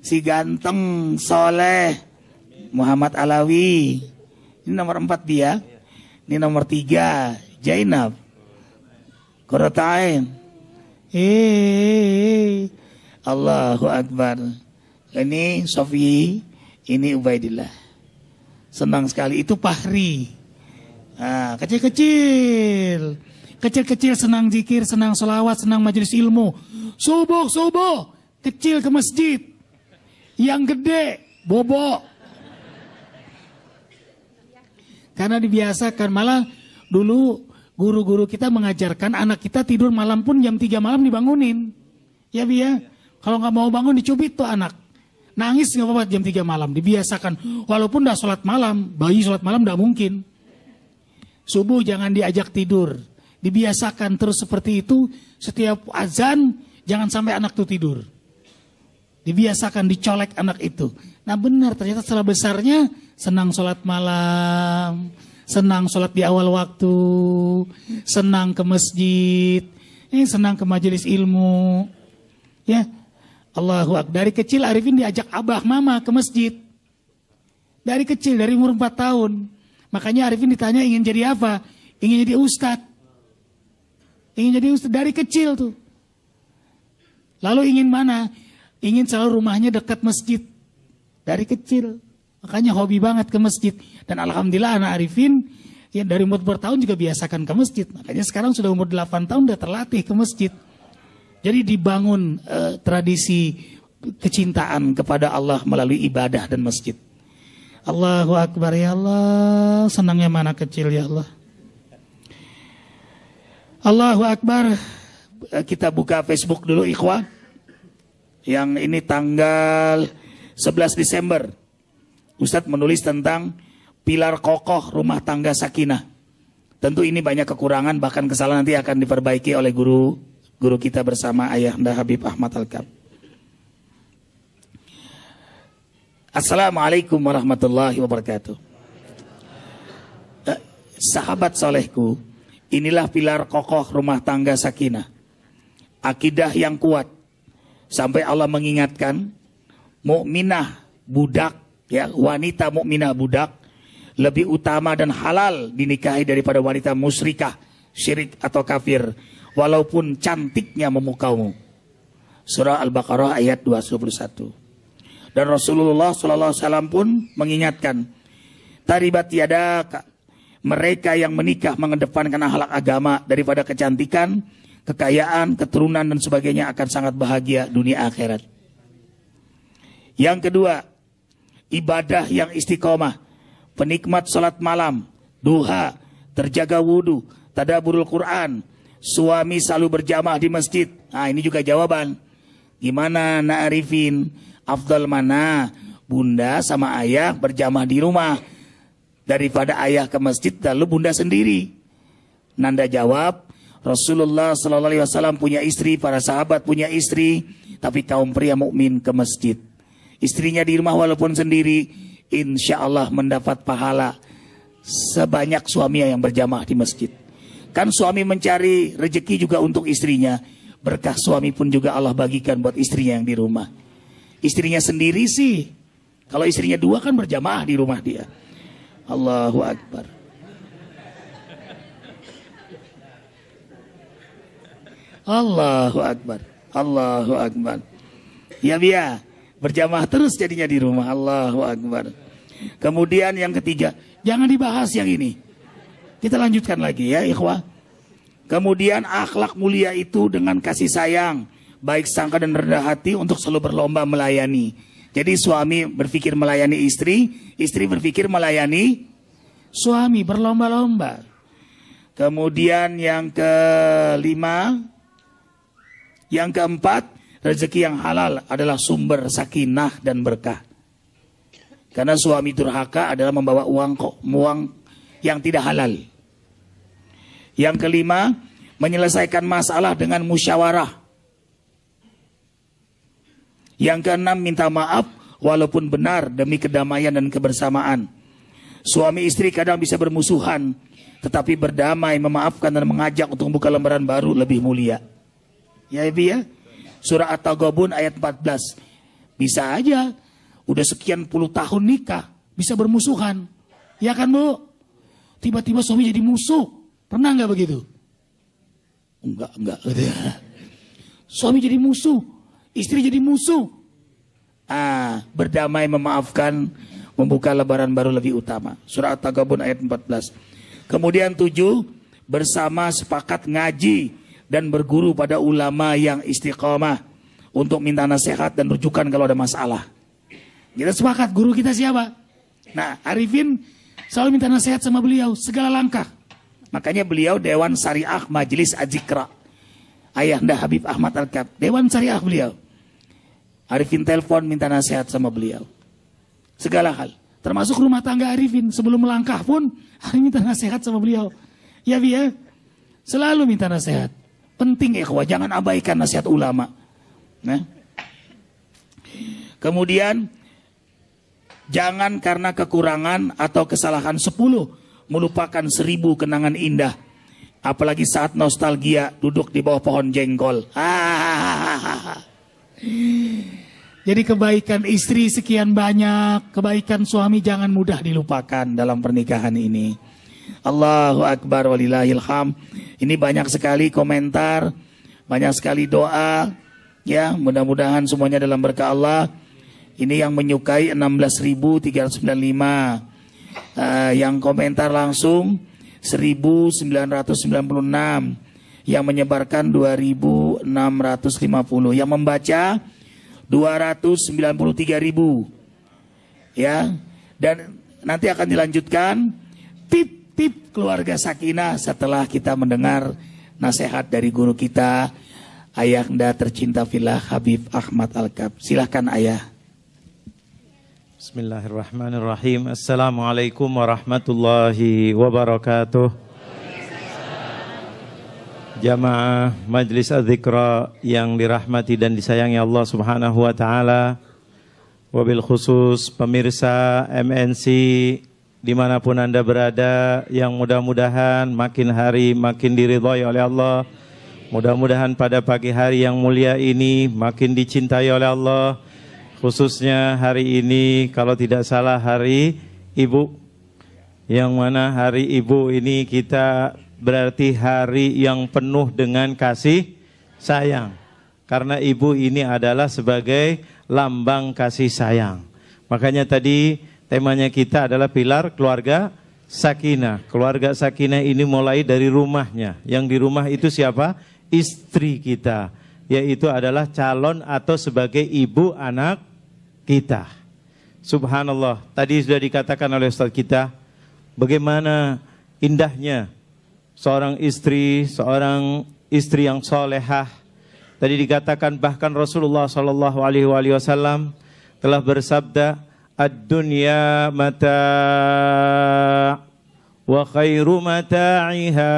si ganteng, soleh, Muhammad Alawi. Ini nomor 4 dia. Ini nomor 3, Jainab. Qurratain. Allahu Akbar. Ini Sofi, ini Ubaidillah. Senang sekali. Itu Fahri. Kecil-kecil. Kecil-kecil senang zikir, senang sholawat, senang majelis ilmu. Subuh. Kecil ke masjid. Yang gede, bobo. Karena dibiasakan. Malah dulu guru-guru kita mengajarkan anak kita tidur malam pun jam 3 malam dibangunin. Ya Bi ya. Kalau nggak mau bangun dicubit tuh anak. Nangis nggak apa-apa jam 3 malam. Dibiasakan. Walaupun udah sholat malam. Bayi sholat malam nggak mungkin. Subuh jangan diajak tidur. Dibiasakan terus seperti itu. Setiap azan jangan sampai anak tuh tidur. Dibiasakan dicolek anak itu. Nah benar ternyata setelah besarnya senang sholat malam. Senang sholat di awal waktu. Senang ke masjid. Senang ke majelis ilmu. Ya. Allahu Akbar. Dari kecil Arifin diajak abah mama ke masjid. Dari kecil, dari umur 4 tahun. Makanya Arifin ditanya ingin jadi apa? Ingin jadi ustadz. Ingin jadi ustadz dari kecil tuh. Lalu ingin mana? Ingin selalu rumahnya dekat masjid. Dari kecil. Makanya hobi banget ke masjid. Dan alhamdulillah anak Arifin ya dari umur 4 tahun juga biasakan ke masjid. Makanya sekarang sudah umur 8 tahun sudah terlatih ke masjid. Jadi dibangun tradisi kecintaan kepada Allah melalui ibadah dan masjid. Allahu Akbar ya Allah. Senangnya mana kecil ya Allah. Allahu Akbar. Kita buka Facebook dulu ikhwan. Yang ini tanggal 11 Desember. Ustadz menulis tentang pilar kokoh rumah tangga sakinah. Tentu ini banyak kekurangan, bahkan kesalahan nanti akan diperbaiki oleh guru kita bersama Ayahanda Habib Ahmad Al-Kab. Assalamualaikum warahmatullahi wabarakatuh. Sahabat solehku, inilah pilar kokoh rumah tangga sakinah. Akidah yang kuat. Sampai Allah mengingatkan, mukminah budak, ya wanita mukminah budak lebih utama dan halal dinikahi daripada wanita musyrikah, syirik atau kafir, walaupun cantiknya memukaumu. Surah Al-Baqarah ayat 221. Dan Rasulullah SAW pun mengingatkan, taribat yada, mereka yang menikah mengedepankan akhlak agama daripada kecantikan, kekayaan, keturunan dan sebagainya akan sangat bahagia dunia akhirat. Yang kedua, ibadah yang istiqomah, penikmat sholat malam, duha, terjaga wudhu, tadaburul Quran, suami selalu berjamaah di masjid. Nah ini juga jawaban. Gimana nak Arifin? Afdal mana? Bunda sama ayah berjamaah di rumah daripada ayah ke masjid lalu bunda sendiri. Nanda jawab, Rasulullah SAW punya istri, para sahabat punya istri, tapi kaum pria mukmin ke masjid. Istrinya di rumah walaupun sendiri, insya Allah mendapat pahala sebanyak suaminya yang berjamaah di masjid. Kan suami mencari rezeki juga untuk istrinya. Berkah suami pun juga Allah bagikan buat istrinya yang di rumah. Istrinya sendiri sih, kalau istrinya 2 kan berjamaah di rumah dia. Allahu Akbar. Allahu Akbar. Allahu Akbar. Ya biar berjamaah terus jadinya di rumah. Allahu Akbar. Kemudian yang ketiga, jangan dibahas yang ini. Kita lanjutkan lagi ya ikhwah. Kemudian akhlak mulia itu dengan kasih sayang, baik sangka dan rendah hati untuk selalu berlomba melayani. Jadi suami berpikir melayani istri, istri berpikir melayani suami, berlomba-lomba. Kemudian yang kelima, yang keempat, rezeki yang halal adalah sumber sakinah dan berkah. Karena suami durhaka adalah membawa uang yang tidak halal. Yang kelima, menyelesaikan masalah dengan musyawarah. Yang keenam, minta maaf walaupun benar demi kedamaian dan kebersamaan. Suami istri kadang bisa bermusuhan, tetapi berdamai, memaafkan dan mengajak untuk membuka lembaran baru lebih mulia. Ya Ibu ya. Surah At-Taghabun ayat 14. Bisa aja, udah sekian puluh tahun nikah, bisa bermusuhan. Ya kan Bu? Tiba-tiba suami jadi musuh. Pernah nggak begitu? Enggak. Suami jadi musuh, istri jadi musuh. Berdamai, memaafkan, membuka lembaran baru lebih utama. Surah At-Taghabun ayat 14. Kemudian 7, bersama sepakat ngaji dan berguru pada ulama yang istiqamah untuk minta nasihat dan rujukan kalau ada masalah. Kita sepakat, guru kita siapa? Nah, Arifin selalu minta nasihat sama beliau segala langkah. Makanya beliau Dewan Syariah Majelis Azikra. Ayahanda Habib Ahmad Al-Kab, Dewan Syariah beliau. Arifin telepon minta nasihat sama beliau. Segala hal. Termasuk rumah tangga Arifin. Sebelum melangkah pun, Arifin minta nasihat sama beliau. Ya Bi ya, selalu minta nasihat. Penting ikhwah, jangan abaikan nasihat ulama. Nah. Kemudian, jangan karena kekurangan atau kesalahan 10 melupakan 1000 kenangan indah. Apalagi saat nostalgia duduk di bawah pohon jengkol. Jadi kebaikan istri sekian banyak, kebaikan suami jangan mudah dilupakan dalam pernikahan ini. Allahu Akbar walillahil hamd. Ini banyak sekali komentar, banyak sekali doa. Ya, mudah-mudahan semuanya dalam berkah Allah. Ini yang menyukai 16.395. Yang komentar langsung 1996, yang menyebarkan 2650, yang membaca 293.000. Ya, dan nanti akan dilanjutkan tip-tip keluarga sakinah setelah kita mendengar nasihat dari guru kita, Ayahanda tercinta fillah Habib Ahmad Al-Kab. Silahkan Ayah. Bismillahirrahmanirrahim. Assalamualaikum warahmatullahi wabarakatuh. Jamaah Majlis Az-Zikra yang dirahmati dan disayangi Allah Subhanahu wa taala. Wabil khusus pemirsa MNC dimanapun Anda berada, yang mudah-mudahan makin hari makin diridhai oleh Allah. Mudah-mudahan pada pagi hari yang mulia ini makin dicintai oleh Allah. Khususnya hari ini, kalau tidak salah hari Ibu, yang mana hari Ibu ini kita berarti hari yang penuh dengan kasih sayang. Karena ibu ini adalah sebagai lambang kasih sayang. Makanya tadi temanya kita adalah pilar keluarga sakinah. Keluarga sakinah ini mulai dari rumahnya. Yang di rumah itu siapa? Istri kita. Yaitu adalah calon atau sebagai ibu anak kita. Subhanallah, tadi sudah dikatakan oleh Ustaz kita, bagaimana indahnya seorang istri yang solehah. Tadi dikatakan bahkan Rasulullah SAW telah bersabda, ad-dunya mata' wa khairu mata'iha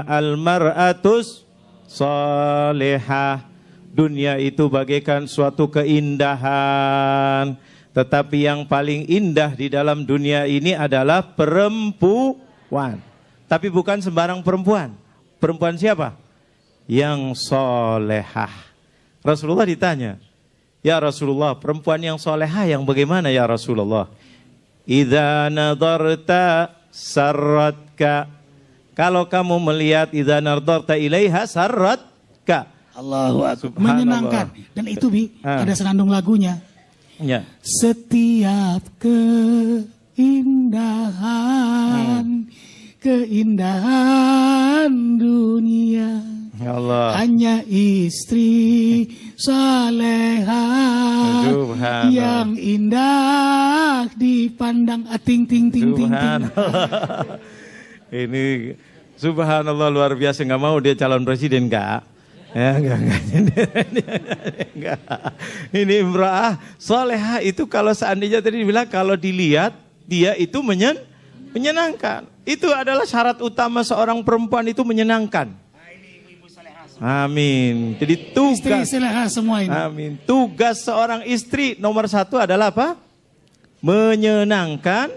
al-mar'atus solehah. Dunia itu bagaikan suatu keindahan, tetapi yang paling indah di dalam dunia ini adalah perempuan. Tapi bukan sembarang perempuan. Perempuan siapa? Yang solehah. Rasulullah ditanya, ya Rasulullah, perempuan yang solehah yang bagaimana ya Rasulullah? Idza nadarta sarratka. Kalau kamu melihat idza nadarta ilaiha sarratka. Allahu Akbar. Menyenangkan. Dan itu Bi, ada senandung lagunya. Ya. Setiap keindahan dunia, ya Allah, hanya istri salehah yang indah dipandang. Ting ting ting ting. Ini subhanallah luar biasa. Nggak mau dia calon presiden enggak? Ya, enggak. Ini imra'ah salehah itu kalau seandainya tadi dibilang kalau dilihat dia itu menyenangkan. Itu adalah syarat utama seorang perempuan itu menyenangkan. Amin. Jadi tugas istri semua ini. Amin. Tugas seorang istri nomor 1 adalah apa? Menyenangkan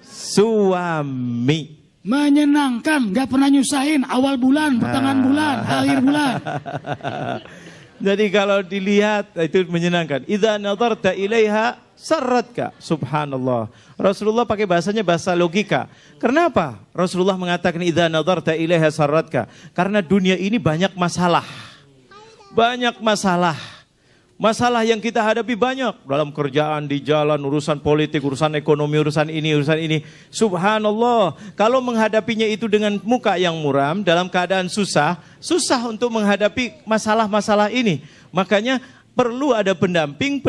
suami. Menyenangkan, nggak pernah nyusahin awal bulan, pertengahan bulan, akhir bulan. Jadi kalau dilihat itu menyenangkan. Idza nadarta ilaiha sarratka. Subhanallah. Rasulullah pakai bahasanya bahasa logika. Kenapa Rasulullah mengatakan idza nadarta ilaiha sarratka? Karena dunia ini banyak masalah. Banyak masalah. Masalah yang kita hadapi banyak dalam kerjaan, di jalan, urusan politik, urusan ekonomi, urusan ini, urusan ini. Subhanallah, kalau menghadapinya itu dengan muka yang muram, dalam keadaan susah, susah untuk menghadapi masalah-masalah ini. Makanya perlu ada pendamping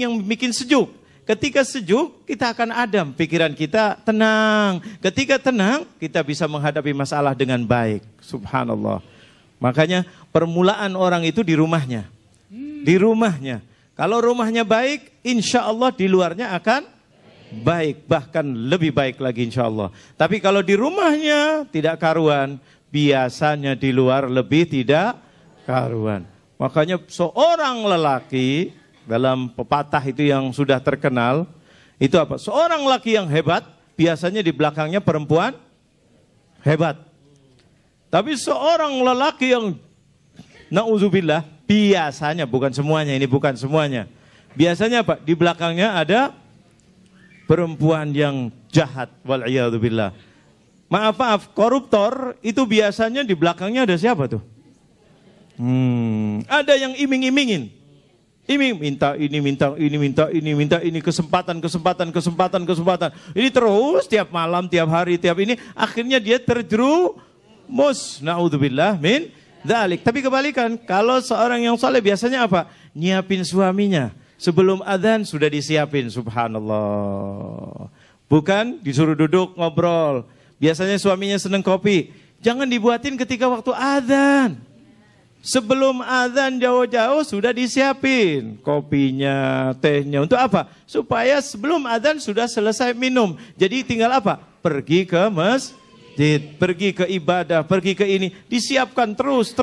yang bikin sejuk. Ketika sejuk, kita akan adem, pikiran kita tenang. Ketika tenang, kita bisa menghadapi masalah dengan baik. Subhanallah. Makanya permulaan orang itu di rumahnya. Di rumahnya. Kalau rumahnya baik, insya Allah di luarnya akan baik. Bahkan lebih baik lagi insya Allah. Tapi kalau di rumahnya tidak karuan, biasanya di luar lebih tidak karuan. Makanya seorang lelaki, dalam pepatah itu yang sudah terkenal, itu apa? Seorang laki yang hebat, biasanya di belakangnya perempuan hebat. Tapi seorang lelaki yang na'udzubillah, biasanya, bukan semuanya, ini bukan semuanya. Biasanya apa? Di belakangnya ada perempuan yang jahat. Wal'iyadzubillah. Maaf, koruptor itu biasanya di belakangnya ada siapa tuh? Ada yang iming-imingin. Minta ini, kesempatan. Ini terus tiap malam, tiap hari, tiap ini. Akhirnya dia terjerumus. Na'udzubillah min dzalik. Tapi kebalikan, kalau seorang yang saleh biasanya apa? Nyiapin suaminya. Sebelum adzan sudah disiapin, subhanallah. Bukan disuruh duduk ngobrol. Biasanya suaminya seneng kopi. Jangan dibuatin ketika waktu adzan. Sebelum adzan jauh-jauh sudah disiapin kopinya, tehnya. Untuk apa? Supaya sebelum adzan sudah selesai minum. Jadi tinggal apa? Pergi ke masjid, pergi ke ibadah, pergi ke ini, disiapkan terus.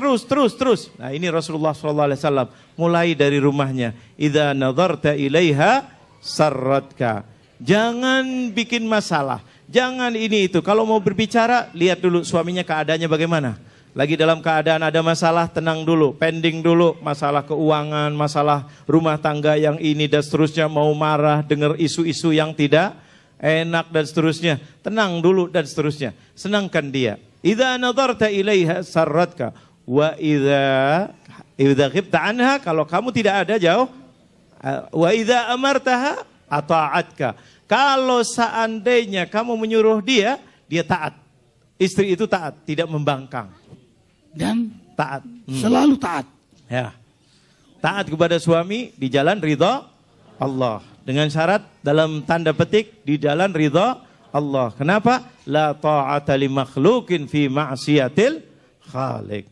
Nah ini Rasulullah SAW mulai dari rumahnya. Idza nadarta ilaiha sarratka. Jangan bikin masalah, jangan ini itu. Kalau mau berbicara, lihat dulu suaminya keadaannya bagaimana. Lagi dalam keadaan ada masalah, tenang dulu, pending dulu. Masalah keuangan, masalah rumah tangga yang ini dan seterusnya, mau marah, dengar isu-isu yang tidak enak dan seterusnya. Tenang dulu dan seterusnya. Senangkan dia. Idza nadarta ilaiha sarratka wa idza ghibta anha, kalau kamu tidak ada jauh. Wa idza amartaha ata'atka. Kalau seandainya kamu menyuruh dia, dia taat. Istri itu taat, tidak membangkang. Dan taat. Selalu taat. Ya. Taat kepada suami di jalan ridha Allah. Dengan syarat dalam tanda petik di jalan ridha Allah. Kenapa? La ta'ata li makhlukin fi ma'siyatil khaliq.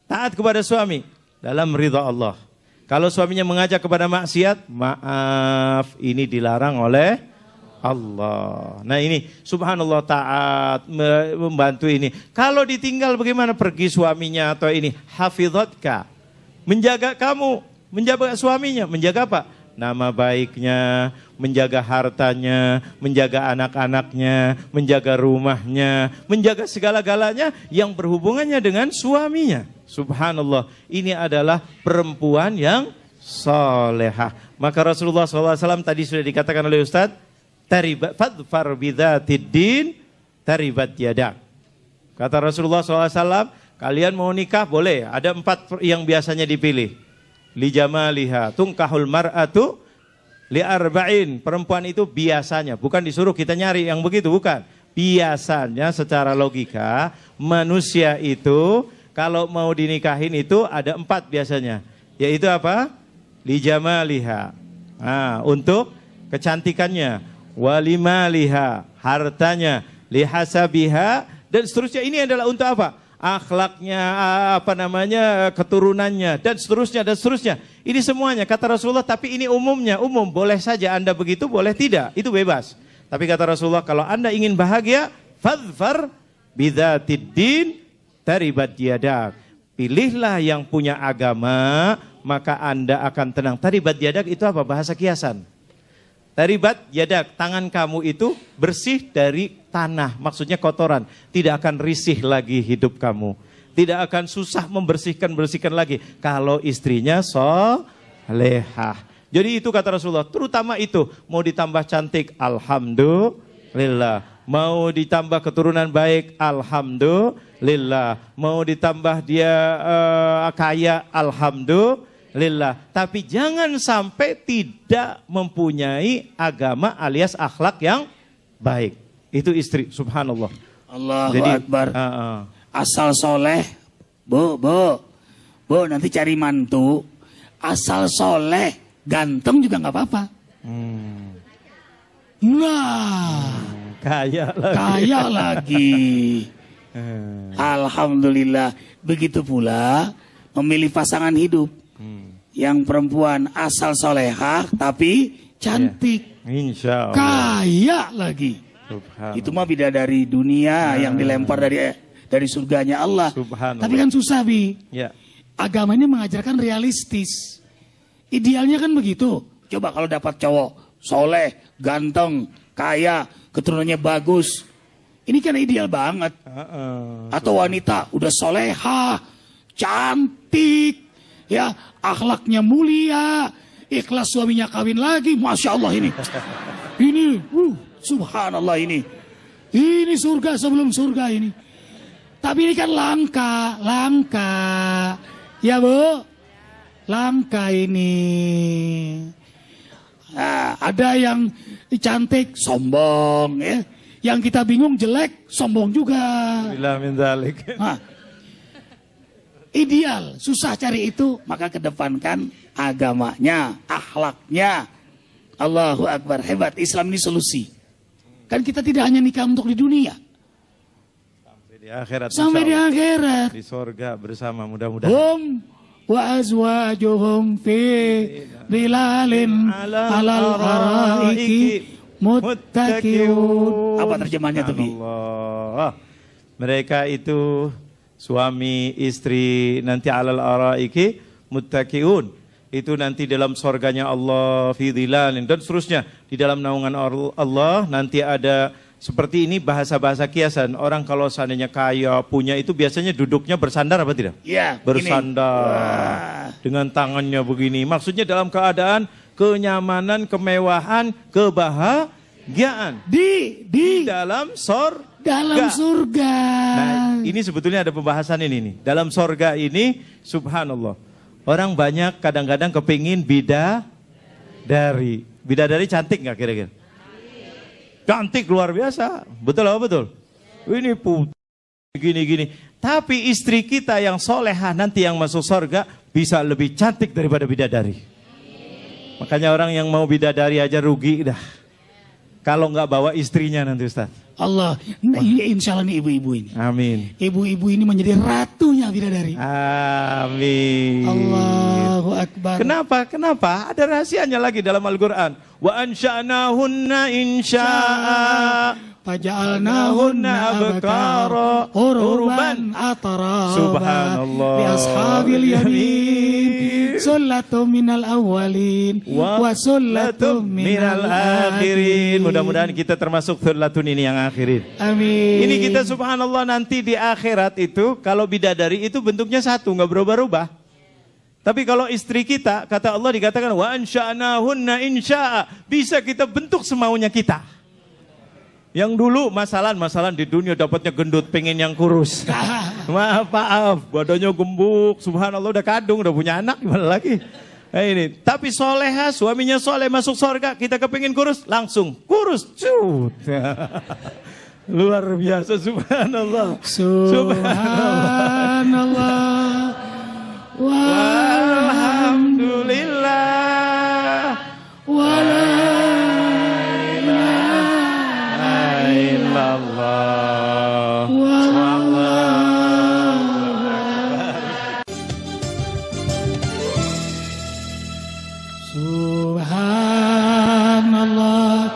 Taat kepada suami dalam ridha Allah. Kalau suaminya mengajak kepada maksiat, maaf, ini dilarang oleh Allah. Nah ini subhanallah, taat membantu ini. Kalau ditinggal bagaimana? Pergi suaminya atau ini hafidhatka, menjaga kamu, menjaga suaminya, menjaga apa? Nama baiknya, menjaga hartanya, menjaga anak-anaknya, menjaga rumahnya, menjaga segala-galanya yang berhubungannya dengan suaminya. Subhanallah, ini adalah perempuan yang solehah. Maka Rasulullah SAW tadi sudah dikatakan oleh Ustaz, fadfar bidzatid din taribat yadak. Kata Rasulullah SAW, kalian mau nikah boleh, ada 4 yang biasanya dipilih. Li jamaliha tungkahul mar'atu li arba'in. Perempuan itu biasanya, bukan disuruh kita nyari yang begitu, bukan. Biasanya secara logika manusia itu kalau mau dinikahin itu ada 4 biasanya. Yaitu apa? Li jamaliha. Nah, untuk kecantikannya, walimaliha, hartanya, lihasabiha, dan seterusnya. Ini adalah untuk apa? Akhlaknya, keturunannya, dan seterusnya. Ini semuanya kata Rasulullah, tapi ini umumnya, umum. Boleh saja Anda begitu, boleh tidak, itu bebas. Tapi kata Rasulullah, kalau Anda ingin bahagia, fadfar bidzatid din taribat yadak. Pilihlah yang punya agama, maka Anda akan tenang. Taribat yadak itu apa? Bahasa kiasan. Taribat yadak, tangan kamu itu bersih dari tanah, maksudnya kotoran. Tidak akan risih lagi hidup kamu. tidak akan susah membersihkan lagi kalau istrinya solehah. Jadi itu kata Rasulullah, terutama itu mau ditambah cantik, alhamdulillah. Mau ditambah keturunan baik, alhamdulillah. Mau ditambah dia kaya, alhamdulillah. Tapi jangan sampai tidak mempunyai agama alias akhlak yang baik. Itu istri, subhanallah. Allahu Jadi, Akbar. Asal soleh, bu, nanti cari mantu. Asal soleh, ganteng juga nggak apa-apa. Nah, kaya lagi. Alhamdulillah. Begitu pula memilih pasangan hidup. Yang perempuan asal solehah tapi cantik. Insya Allah. Kaya lagi. Subhanallah. Itu mah bidadari dunia yang dilempar dari surganya Allah. Subhanallah. Tapi kan susah, Bi. Ya. Agama ini mengajarkan realistis. Idealnya kan begitu. Coba kalau dapat cowok soleh, ganteng, kaya, keturunannya bagus. Ini kan ideal banget. Atau wanita udah soleha, cantik, ya, akhlaknya mulia, ikhlas suaminya kawin lagi. Masya Allah ini. Ini, subhanallah ini. Ini surga sebelum surga ini. Tapi ini kan langka. Ya Bu, langka ini. Nah, ada yang cantik, sombong ya. Yang kita bingung jelek, sombong juga. Nah, ideal, susah cari itu, maka kedepankan agamanya, akhlaknya. Allahu Akbar, hebat. Islam ini solusi. Kan kita tidak hanya nikah untuk di dunia. Sampai di akhirat. Sampai di akhirat. Di surga bersama mudah-mudahan. Hum wa azwajuhum fi dhilalin alal araiki muttaqiun. Apa terjemahnya tuh, Bi? Allah. Mereka itu suami istri nanti alal araiki muttaqiun. Itu nanti dalam sorganya Allah fi dhilalin dan seterusnya. Di dalam naungan Allah nanti ada seperti ini bahasa-bahasa kiasan. Orang kalau seandainya kaya punya itu biasanya duduknya bersandar apa tidak? Iya. Bersandar. Dengan tangannya begini. Maksudnya dalam keadaan kenyamanan, kemewahan, kebahagiaan. Di dalam surga. Nah, ini sebetulnya ada pembahasan ini nih. Dalam surga ini, subhanallah. Orang banyak kadang-kadang kepingin bidadari. Bidadari cantik nggak kira-kira? Cantik luar biasa. Betul apa betul? Ini putih gini-gini. Tapi istri kita yang solehah nanti yang masuk surga bisa lebih cantik daripada bidadari. Makanya orang yang mau bidadari aja rugi dah. Kalau nggak bawa istrinya nanti Ustaz. Allah, nah, ini insya Allah nih ibu-ibu ini. Amin. Ibu-ibu ini menjadi ratunya bidadari. Amin. Allahu Akbar. Kenapa? Ada rahasianya lagi dalam Al-Quran. Wa ansha'nahunna insya'a. Faja'alnahunna abkara urban ataraba. Subhanallah. Bi ashabil yamin. Sullatum minal awwalin wa sullatum minal akhirin. Mudah-mudahan kita termasuk sullatun ini yang akhirin. Amin. Ini kita subhanallah nanti di akhirat itu kalau bidadari itu bentuknya satu, nggak berubah-ubah. Tapi kalau istri kita, kata Allah dikatakan wa ansha'nahunna insya'a, bisa kita bentuk semaunya kita. Yang dulu masalah di dunia dapatnya gendut, pengen yang kurus. Maaf, badannya gembuk, subhanallah udah kadung, udah punya anak, gimana lagi? Nah ini, tapi soleha, suaminya soleh masuk surga, kita kepingin kurus, langsung kurus, cut. Luar biasa, subhanallah. Subhanallah. Walhamdulillah. Wala ilaha illallah. Subhanallah.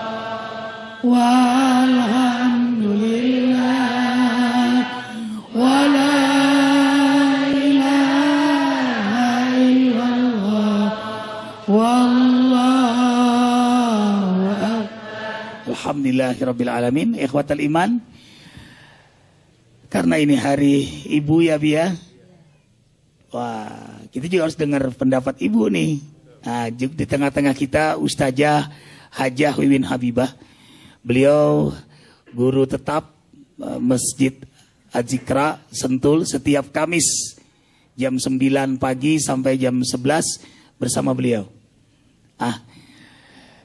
Walhamdulillah. Wala ilaha illallah. Wallahu akbar. Alhamdulillahirabbil alamin. Ikhwatal iman, Karena ini hari ibu ya Bi ya. Wah, kita juga harus dengar pendapat ibu nih. Nah, di tengah-tengah kita Ustazah Hajah Wiwin Habibah. Beliau guru tetap Masjid Az-Zikra Sentul setiap Kamis jam 9 pagi sampai jam 11 bersama beliau.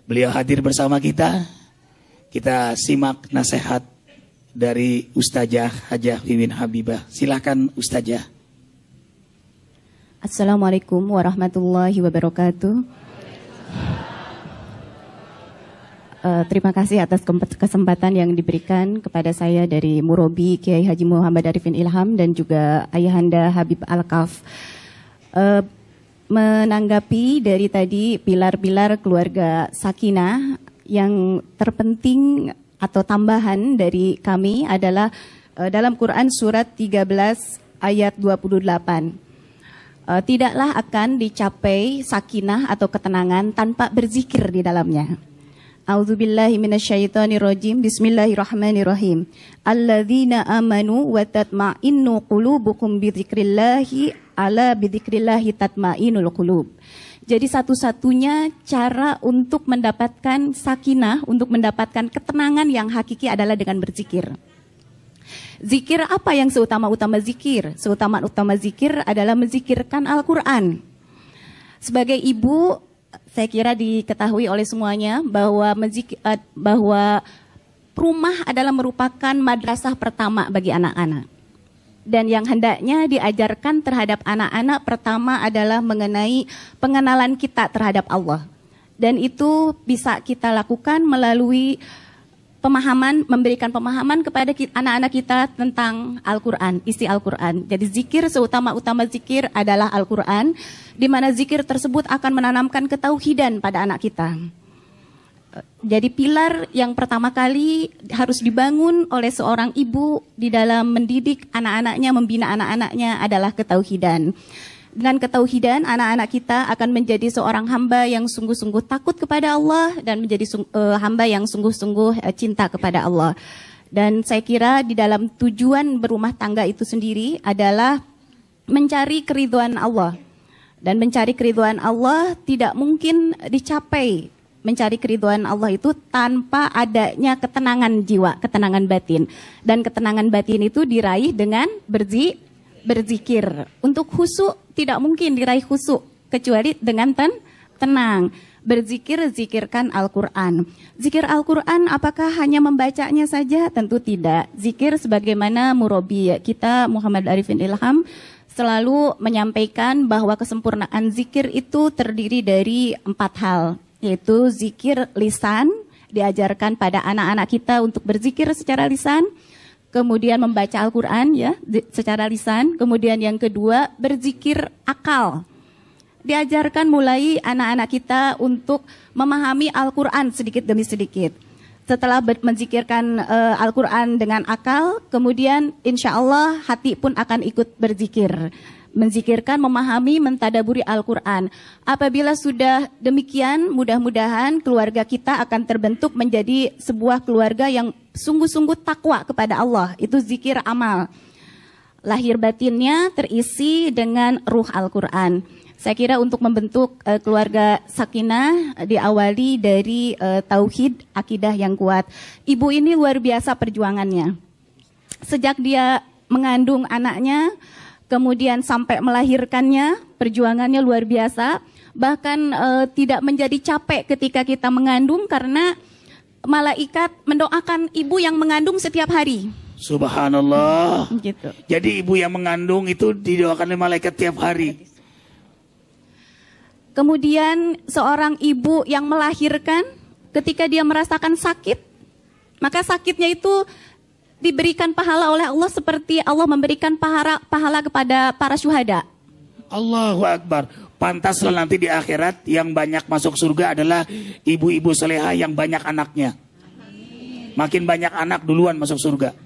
Beliau hadir bersama kita. Kita simak nasihat dari Ustazah Hajah Wiwin Habibah. Silakan Ustazah. Assalamualaikum warahmatullahi wabarakatuh. Terima kasih atas kesempatan yang diberikan kepada saya dari Murobi Kiai Haji Muhammad Arifin Ilham dan juga Ayahanda Habib Al-Kaf. Menanggapi dari tadi pilar-pilar keluarga sakinah, yang terpenting atau tambahan dari kami adalah dalam Quran surat 13 ayat 28. Tidaklah akan dicapai sakinah atau ketenangan tanpa berzikir di dalamnya. A'udzubillahi minasyaitonirrajim. Bismillahirrahmanirrahim. Alladzina amanu wa tatma'innu qulubukum bidzikrillahi ala bidzikrillahi tatma'innul qulub. Jadi satu-satunya cara untuk mendapatkan sakinah, untuk mendapatkan ketenangan yang hakiki adalah dengan berzikir. Zikir apa yang seutama-utama zikir? Seutama-utama zikir adalah menzikirkan Al-Quran. Sebagai ibu, saya kira diketahui oleh semuanya bahwa rumah adalah merupakan madrasah pertama bagi anak-anak. Dan yang hendaknya diajarkan terhadap anak-anak pertama adalah mengenai pengenalan kita terhadap Allah. Dan itu bisa kita lakukan melalui pemahaman, memberikan pemahaman kepada anak-anak kita tentang Al-Quran, isi Al-Quran. Jadi zikir seutama-utama zikir adalah Al-Quran, di mana zikir tersebut akan menanamkan ketauhidan pada anak kita. Jadi pilar yang pertama kali harus dibangun oleh seorang ibu di dalam mendidik anak-anaknya, membina anak-anaknya adalah ketauhidan. Dengan ketauhidan, anak-anak kita akan menjadi seorang hamba yang sungguh-sungguh takut kepada Allah dan menjadi hamba yang sungguh-sungguh cinta kepada Allah. Dan saya kira di dalam tujuan berumah tangga itu sendiri adalah mencari keridhaan Allah. Dan mencari keridhaan Allah tidak mungkin dicapai. Mencari keridhaan Allah itu tanpa adanya ketenangan jiwa, ketenangan batin. Dan ketenangan batin itu diraih dengan berzikir. Untuk khusyuk tidak mungkin diraih khusyuk kecuali dengan tenang. Berzikir, zikirkan Al-Quran. Zikir Al-Quran apakah hanya membacanya saja? Tentu tidak. Zikir sebagaimana murobi kita Muhammad Arifin Ilham selalu menyampaikan bahwa kesempurnaan zikir itu terdiri dari 4 hal. Yaitu zikir lisan, diajarkan pada anak-anak kita untuk berzikir secara lisan, kemudian membaca Al-Quran ya secara lisan, kemudian yang kedua berzikir akal. Diajarkan mulai anak-anak kita untuk memahami Al-Quran sedikit demi sedikit. Setelah menzikirkan Al-Quran dengan akal, kemudian insya Allah hati pun akan ikut berzikir. Menzikirkan, memahami, mentadaburi Al-Quran. Apabila sudah demikian, mudah-mudahan keluarga kita akan terbentuk menjadi sebuah keluarga yang sungguh-sungguh takwa kepada Allah. Itu zikir amal. Lahir batinnya terisi dengan ruh Al-Quran. Saya kira untuk membentuk keluarga sakinah diawali dari tauhid, akidah yang kuat. Ibu ini luar biasa perjuangannya. Sejak dia mengandung anaknya, kemudian sampai melahirkannya, perjuangannya luar biasa. Bahkan tidak menjadi capek ketika kita mengandung karena malaikat mendoakan ibu yang mengandung setiap hari. Subhanallah. Gitu. Jadi ibu yang mengandung itu didoakan oleh malaikat tiap hari. Kemudian seorang ibu yang melahirkan, ketika dia merasakan sakit, maka sakitnya itu diberikan pahala oleh Allah seperti Allah memberikan pahala kepada para syuhada. Allahu Akbar. Pantaslah nanti di akhirat yang banyak masuk surga adalah ibu-ibu salehah yang banyak anaknya. Makin banyak anak duluan masuk surga.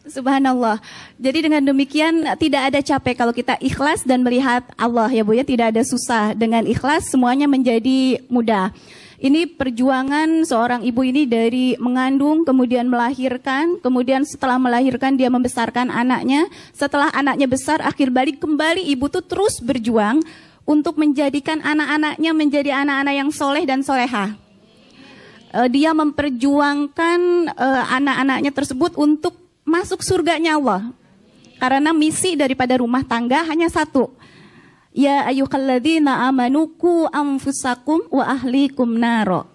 Subhanallah. Jadi dengan demikian tidak ada capek kalau kita ikhlas dan melihat Allah ya Bu ya, tidak ada susah. Dengan ikhlas semuanya menjadi mudah. Ini perjuangan seorang ibu ini dari mengandung, kemudian melahirkan, kemudian setelah melahirkan dia membesarkan anaknya. Setelah anaknya besar, akhir balik kembali ibu tuh terus berjuang untuk menjadikan anak-anaknya menjadi anak-anak yang soleh dan solehah. Dia memperjuangkan anak-anaknya tersebut untuk masuk surganya Allah. Karena misi daripada rumah tangga hanya satu. Ya ayyuhalladzina amanu qu anfusakum wa ahlikum naro.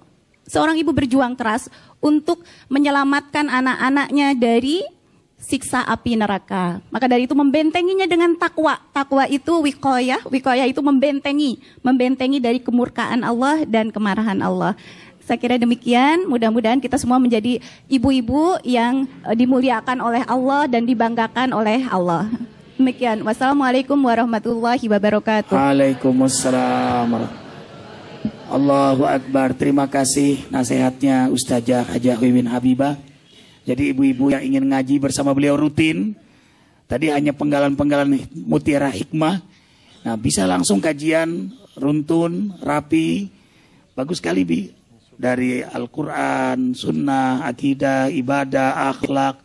Seorang ibu berjuang keras untuk menyelamatkan anak-anaknya dari siksa api neraka. Maka dari itu membentenginya dengan takwa. Takwa itu wiqayah, wiqayah itu membentengi dari kemurkaan Allah dan kemarahan Allah. Saya kira demikian, mudah-mudahan kita semua menjadi ibu-ibu yang dimuliakan oleh Allah dan dibanggakan oleh Allah. Demikian. Wassalamualaikum warahmatullahi wabarakatuh. Waalaikumsalam. Allahu Akbar. Terima kasih nasihatnya Ustazah Hajah Wiwin Habibah. Jadi ibu-ibu yang ingin ngaji bersama beliau rutin, tadi hanya penggalan-penggalan mutiara hikmah. Nah, bisa langsung kajian runtun, rapi. Bagus sekali, Bi. Dari Al-Quran, Sunnah, Akidah, Ibadah, Akhlak.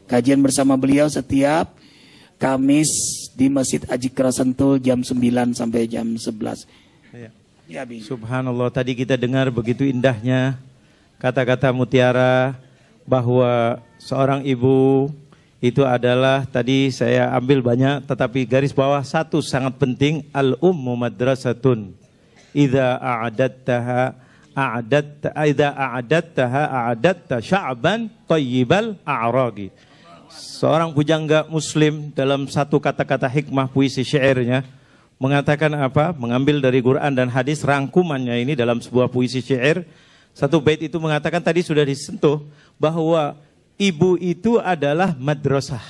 Kajian bersama beliau setiap Kamis di Masjid Ajikra Sentul jam 9 sampai jam 11. Ya, Bi. Subhanallah, tadi kita dengar begitu indahnya kata-kata mutiara bahwa seorang ibu itu adalah, tadi saya ambil banyak tetapi garis bawah satu sangat penting, al-ummu madrasatun idza a'adattaha a'adatta sya'ban thayyibal a'raqi. Seorang pujangga muslim dalam satu kata-kata hikmah puisi syairnya mengatakan apa? Mengambil dari Quran dan hadis, rangkumannya ini dalam sebuah puisi syair. Satu bait itu mengatakan, tadi sudah disentuh, bahwa ibu itu adalah madrasah.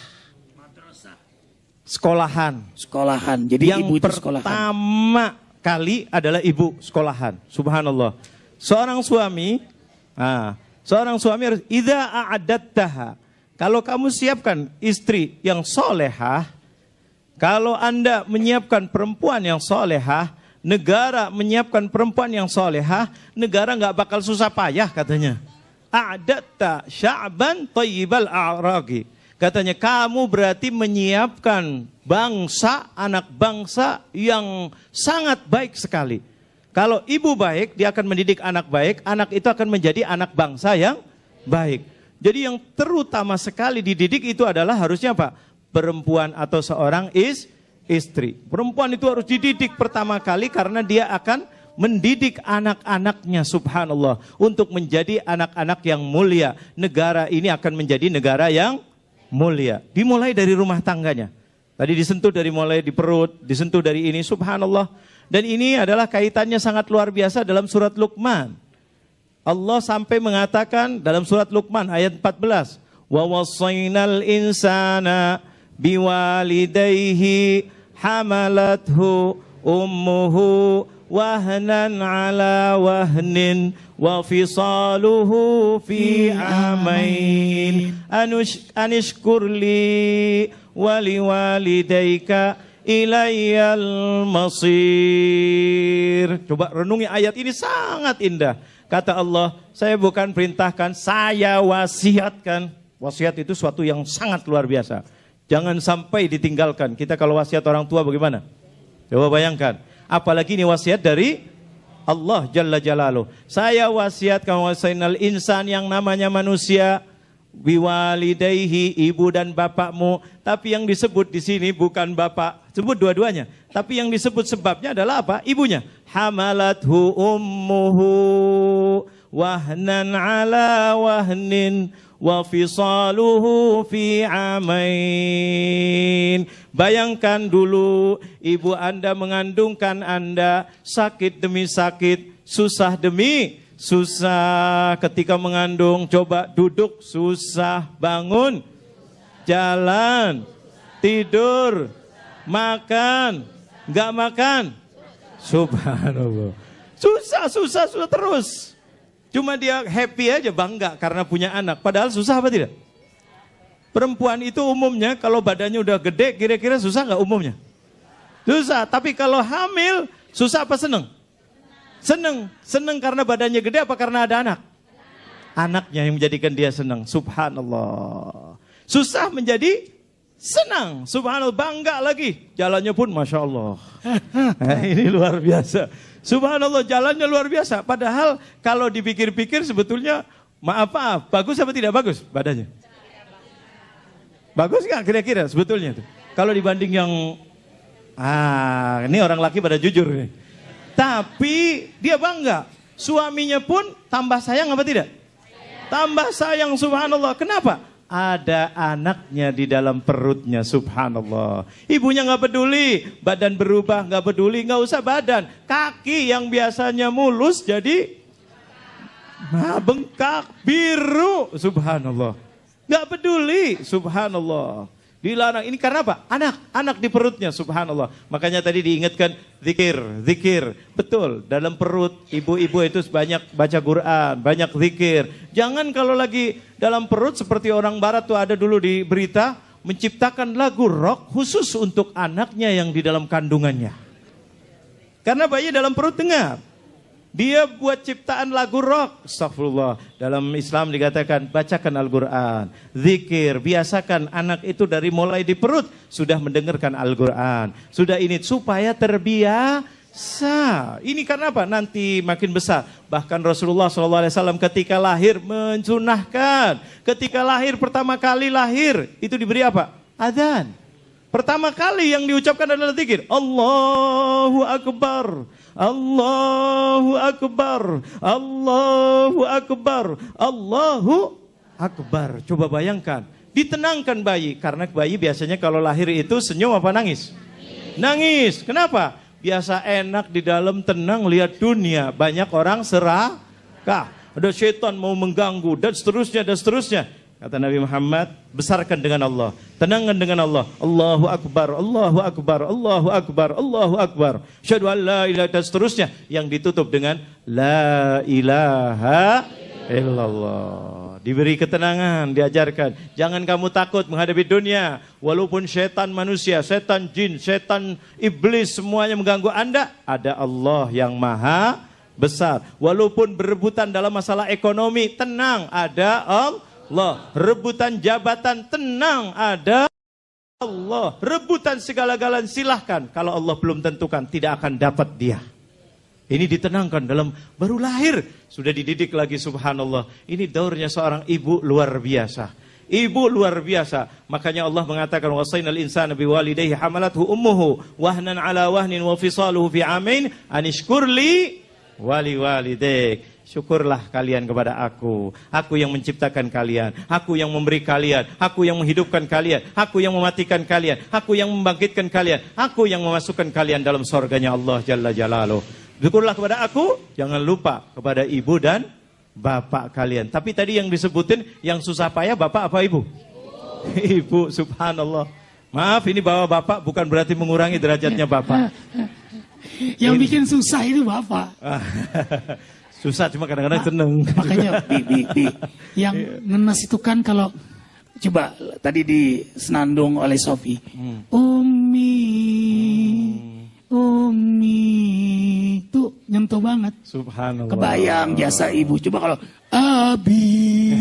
Sekolahan. Sekolahan. Jadi yang ibu itu sekolahan. Pertama kali adalah ibu sekolahan. Subhanallah. Seorang suami harus idza a'adattaha. Kalau kamu siapkan istri yang solehah, kalau Anda menyiapkan perempuan yang solehah, negara menyiapkan perempuan yang solehah, negara nggak bakal susah payah katanya. A'adatta sya'ban thayyibal a'raqi. Katanya kamu berarti menyiapkan bangsa, anak bangsa yang sangat baik sekali. Kalau ibu baik, dia akan mendidik anak baik, anak itu akan menjadi anak bangsa yang baik. Jadi yang terutama sekali dididik itu adalah harusnya apa? Perempuan atau seorang istri. Perempuan itu harus dididik pertama kali karena dia akan mendidik anak-anaknya, subhanallah, untuk menjadi anak-anak yang mulia. Negara ini akan menjadi negara yang mulia. Dimulai dari rumah tangganya. Tadi disentuh dari mulai di perut, disentuh dari ini, subhanallah. Dan ini adalah kaitannya sangat luar biasa dalam surat Luqman. Allah sampai mengatakan dalam surat Luqman ayat 14, wa wassaynal insana biwalidayhi hamalathu ummuhu wahnan ala wahnin wa fisaluhu fi amain anishkurli waliwalidayka ilayyal masir. Coba renungi ayat ini, sangat indah. Kata Allah, saya bukan perintahkan, saya wasiatkan. Wasiat itu suatu yang sangat luar biasa. Jangan sampai ditinggalkan. Kita kalau wasiat orang tua bagaimana? Coba bayangkan. Apalagi ini wasiat dari Allah Jalla Jalaluh. Saya wasiatkan wasainal insan, yang namanya manusia, biwalidayhi, ibu dan bapakmu. Tapi yang disebut di sini bukan bapak, sebut dua-duanya. Tapi yang disebut sebabnya adalah apa? Ibunya. Hamalathu ummuhu wahnan ala wahnin wa fisaluhu fi amain. Bayangkan dulu ibu Anda mengandungkan Anda, sakit demi sakit, susah demi susah. Ketika mengandung, coba duduk susah, bangun, jalan, tidur, makan, nggak makan, subhanallah, susah terus. Cuma dia happy aja, bangga karena punya anak. Padahal susah apa tidak? Perempuan itu umumnya kalau badannya udah gede, kira-kira susah nggak umumnya? Susah. Tapi kalau hamil, susah apa seneng? Seneng. Seneng karena badannya gede apa karena ada anak? Anaknya yang menjadikan dia senang. Subhanallah. Susah menjadi senang. Subhanallah. Bangga lagi. Jalannya pun Masya Allah. Ini luar biasa. Subhanallah, jalannya luar biasa. Padahal kalau dipikir-pikir sebetulnya maaf, bagus apa tidak bagus badannya? Bagus nggak kira-kira sebetulnya tuh? Kalau dibanding yang ini orang laki pada jujur nih. Tapi dia bangga. Suaminya pun tambah sayang apa tidak? Tambah sayang, subhanallah. Kenapa? Ada anaknya di dalam perutnya, subhanallah. Ibunya nggak peduli, badan berubah, nggak peduli, nggak usah badan. Kaki yang biasanya mulus jadi bengkak, biru, subhanallah. Nggak peduli, subhanallah. Dilarang. Ini karena apa? Anak di perutnya, subhanallah. Makanya tadi diingatkan zikir. Betul, dalam perut ibu-ibu itu banyak baca Quran, banyak zikir. Jangan kalau lagi dalam perut seperti orang barat tuh ada dulu di berita, menciptakan lagu rock khusus untuk anaknya yang di dalam kandungannya. Karena bayi dalam perut dengar. Dia buat ciptaan lagu rock. Astagfirullah. Dalam Islam dikatakan bacakan Al-Quran, zikir, biasakan anak itu dari mulai di perut sudah mendengarkan Al-Quran. Sudah ini supaya terbiasa. Ini karena apa? Nanti makin besar. Bahkan Rasulullah SAW ketika lahir mensunahkan. Ketika lahir pertama kali lahir itu diberi apa? Adzan. Pertama kali yang diucapkan adalah zikir. Allahu Akbar. Allahu Akbar. Allahu Akbar. Allahu Akbar. Coba bayangkan. Ditenangkan bayi. Karena bayi biasanya kalau lahir itu senyum apa nangis? Nangis. Kenapa? Biasa enak di dalam tenang lihat dunia. Banyak orang serakah. Ada syaitan mau mengganggu dan seterusnya dan seterusnya. Kata Nabi Muhammad, besarkan dengan Allah, tenangkan dengan Allah. Allahu Akbar, Allahu Akbar, Allahu Akbar, Allahu Akbar. Syahadu an la ilaha dan seterusnya yang ditutup dengan la ilaha illallah. Diberi ketenangan, diajarkan. Jangan kamu takut menghadapi dunia. Walaupun setan manusia, setan jin, setan iblis semuanya mengganggu Anda, ada Allah yang maha besar. Walaupun berebutan dalam masalah ekonomi, tenang, ada Allah. Rebutan jabatan, tenang, ada Allah. Rebutan segala-galanya silahkan. Kalau Allah belum tentukan, tidak akan dapat dia. Ini ditenangkan dalam baru lahir. Sudah dididik lagi, subhanallah. Ini daurnya seorang ibu luar biasa. Ibu luar biasa. Makanya Allah mengatakan, wasainal insana biwalidayhi hamalathu ummuhu wahnan ala wahnin wa fisaluhu fi amain anishkurli wali walidayk. Syukurlah kalian kepada aku. Aku yang menciptakan kalian. Aku yang memberi kalian. Aku yang menghidupkan kalian. Aku yang mematikan kalian. Aku yang membangkitkan kalian. Aku yang memasukkan kalian dalam surganya Allah Jalla Jalaluh. Syukurlah kepada aku. Jangan lupa kepada ibu dan bapak kalian. Tapi tadi yang disebutin yang susah payah bapak apa ibu? Ibu, subhanallah. Maaf, ini bawa bapak bukan berarti mengurangi derajatnya bapak. Yang bikin susah itu bapak. Susah cuma kadang-kadang seneng. Makanya Yang ngenes itu kan kalau coba tadi di senandung oleh Sofi. Umi itu nyentuh banget. Subhanallah. Kebayang jasa ibu. Coba kalau Abi.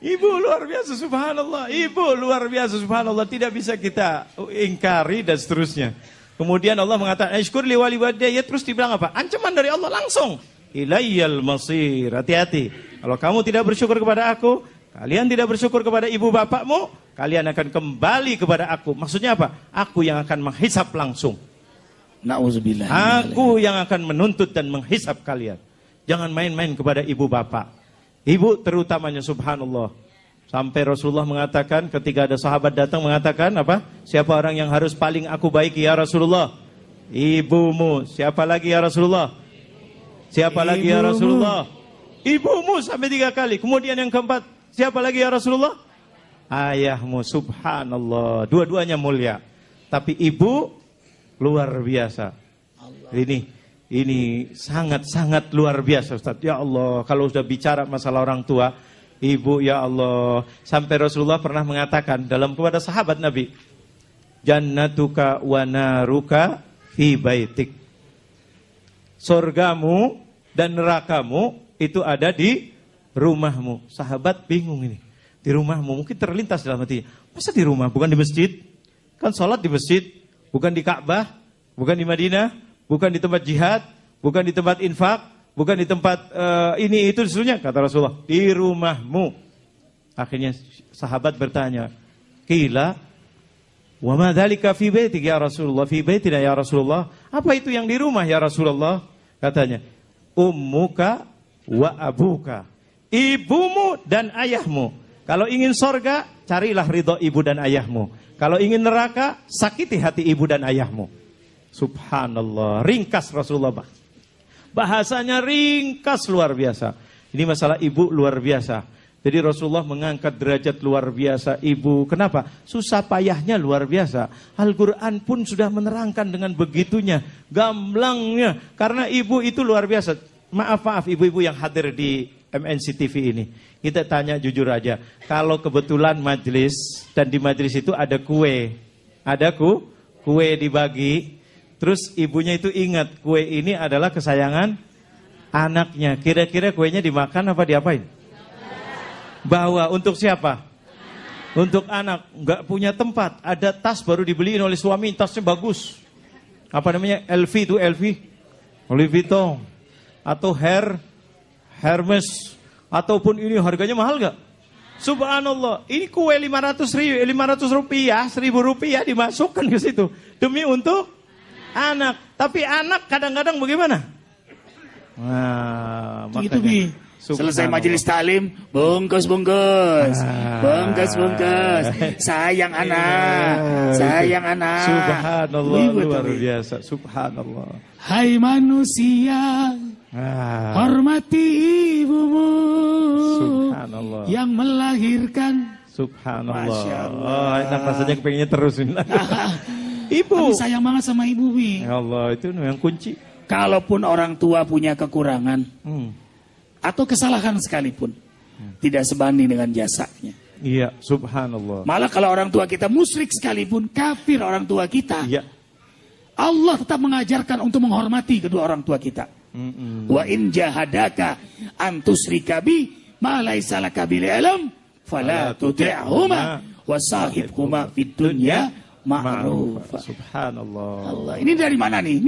Ibu luar biasa, subhanallah. Ibu luar biasa, subhanallah. Tidak bisa kita ingkari dan seterusnya. Kemudian Allah mengatakan, "Ashkur li wali wadaya." Terus dibilang apa? Ancaman dari Allah langsung. Ilayyal masir. Hati-hati. Kalau kamu tidak bersyukur kepada aku, kalian tidak bersyukur kepada ibu bapakmu, kalian akan kembali kepada aku. Maksudnya apa? Aku yang akan menghisap langsung. Nauzubillah. Aku yang akan menuntut dan menghisap kalian. Jangan main-main kepada ibu bapak. Ibu terutamanya, subhanallah. Sampai Rasulullah mengatakan ketika ada sahabat datang mengatakan apa? Siapa orang yang harus paling aku baiki ya Rasulullah? Ibumu. Siapa lagi ya Rasulullah? Siapa lagi ya Rasulullah? Ibumu sampai 3 kali. Kemudian yang keempat, siapa lagi ya Rasulullah? Ayahmu, subhanallah. Dua-duanya mulia. Tapi ibu luar biasa. Ini sangat-sangat luar biasa, Ustaz. Ya Allah, kalau sudah bicara masalah orang tua, ibu, ya Allah. Sampai Rasulullah pernah mengatakan dalam kepada sahabat Nabi, jannatuka wa naruka fi baitik. Surgamu dan nerakamu itu ada di rumahmu. Sahabat bingung ini. Di rumahmu, mungkin terlintas dalam hatinya. Masa di rumah, bukan di masjid? Kan sholat di masjid, bukan di Ka'bah, bukan di Madinah, bukan di tempat jihad, bukan di tempat infak, bukan di tempat ini itu seterusnya. Kata Rasulullah, di rumahmu. Akhirnya sahabat bertanya, qila wa ma dzalika fi baitik ya Rasulullah? Fi baitina ya Rasulullah. Apa itu yang di rumah ya Rasulullah? Katanya, ummuka wa abuka. Ibumu dan ayahmu. Kalau ingin sorga, carilah ridho ibu dan ayahmu. Kalau ingin neraka, sakiti hati ibu dan ayahmu. Subhanallah. Ringkas Rasulullah. Bahasanya ringkas luar biasa. Ini masalah ibu luar biasa. Jadi Rasulullah mengangkat derajat luar biasa ibu. Kenapa? Susah payahnya luar biasa. Al-Quran pun sudah menerangkan dengan begitunya. Gamblangnya. Karena ibu itu luar biasa. Maaf ibu-ibu yang hadir di MNC TV ini. Kita tanya jujur aja. Kalau kebetulan majelis dan di majelis itu ada kue. Ada kue dibagi. Terus ibunya itu ingat kue ini adalah kesayangan anaknya. Kira-kira kuenya dimakan apa diapain? Bawa untuk siapa? Untuk anak. Nggak punya tempat. Ada tas baru dibeliin oleh suami. Tasnya bagus. Apa namanya? LV itu LV. Louis Vuitton. Atau Hermes. Ataupun ini harganya mahal nggak? Subhanallah. Ini kue 500 rupiah, 1.000 rupiah dimasukkan ke situ. Demi untuk anak. Tapi anak kadang-kadang bagaimana? Nah, itu Bi. Selesai majelis taklim, bungkus. Sayang anak. Subhanallah, luar biasa. Subhanallah. Hai manusia, hormati ibumu. Subhanallah. Yang melahirkan. Subhanallah. Oh, enak rasanya kepengennya terus. Ibu. Tapi sayang banget sama ibu, Bi. Ya Allah, itu yang kunci. Kalaupun orang tua punya kekurangan atau kesalahan sekalipun, tidak sebanding dengan jasanya. Iya, subhanallah. Malah kalau orang tua kita musyrik sekalipun, kafir orang tua kita, Iya. Allah tetap mengajarkan untuk menghormati kedua orang tua kita. Wa in jahadaka an tusyrika bi ma laysa laka bil ilm fala tuti'huma wa sahibhuma fid dunya ma'rufa. Subhanallah. Allah, ini dari mana nih?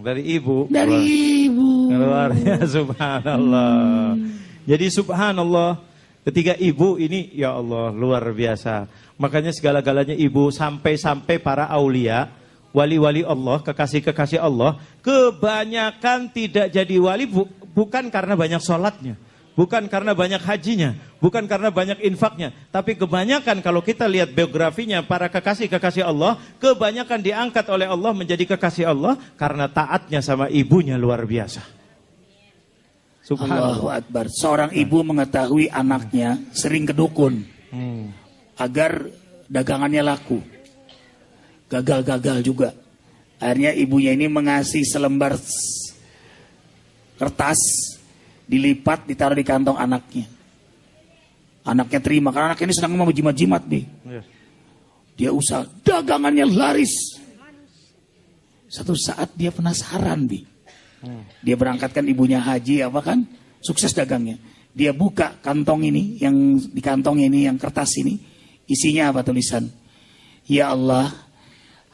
Dari ibu. Dari ibu. Luar biasa, subhanallah. Jadi subhanallah, ketika ibu ini, ya Allah, luar biasa. Makanya segala-galanya ibu, sampai-sampai para aulia, wali-wali Allah, kekasih-kekasih Allah, kebanyakan tidak jadi wali bukan karena banyak sholatnya. Bukan karena banyak hajinya, bukan karena banyak infaknya. Tapi kebanyakan kalau kita lihat biografinya para kekasih-kekasih Allah, kebanyakan diangkat oleh Allah menjadi kekasih Allah karena taatnya sama ibunya luar biasa. Subhanallah. Allahu Akbar. Seorang ibu mengetahui anaknya sering ke dukun agar dagangannya laku. Gagal-gagal juga. Akhirnya ibunya ini mengasih selembar kertas, dilipat, ditaruh di kantong anaknya. Anaknya terima, karena anaknya ini sedang mau jimat-jimat nih. Dia usaha, dagangannya laris. Satu saat dia penasaran, Bi. Dia berangkatkan ibunya haji, apa kan? Sukses dagangnya. Dia buka kantong ini, yang di kantongnya ini, yang kertas ini. Isinya apa tulisan? Ya Allah,